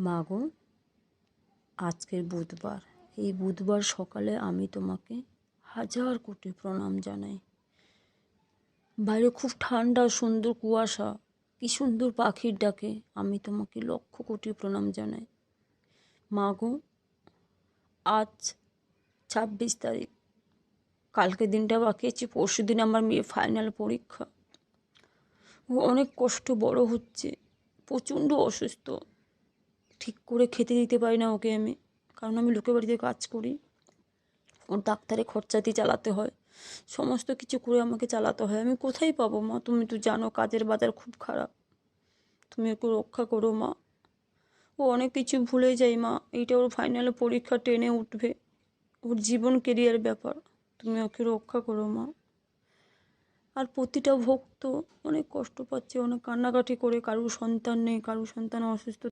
মা গো, আজকের বুধবার, এই বুধবার সকালে আমি তোমাকে হাজার কোটি প্রণাম জানাই। বাইরে খুব ঠান্ডা, সুন্দর কুয়াশা, কি সুন্দর পাখির ডাকে, আমি তোমাকে লক্ষ কোটি প্রণাম জানাই। মা গো, আজ 26 তারিখ, কালকে দিনটা বাকি আছে, পরশু দিন আমার মেয়ে ফাইনাল পরীক্ষা। ও অনেক কষ্ট, বড় হচ্ছে, প্রচণ্ড অসুস্থ, ঠিক করে খেতে দিতে পারি না ওকে আমি, কারণ আমি লোকের বাড়িতে কাজ করি। ওর ডাক্তারে খরচাতি চালাতে হয়, সমস্ত কিছু করে আমাকে চালাতে হয়। আমি কোথায় পাবো মা? তুমি তো জানো কাজের বাজার খুব খারাপ, তুমি ওকে রক্ষা করো মা। ও অনেক কিছু ভুলে যায় মা, এইটা ওর ফাইনালে পরীক্ষা, টেনে উঠবে, ওর জীবন কেরিয়ার ব্যাপার, তুমি ওকে রক্ষা করো মা। আর প্রতিটা ভক্ত অনেক কষ্ট পাচ্ছে, অনেক কান্নাকাটি করে, কারুর সন্তান নেই, কারুর সন্তান অসুস্থ।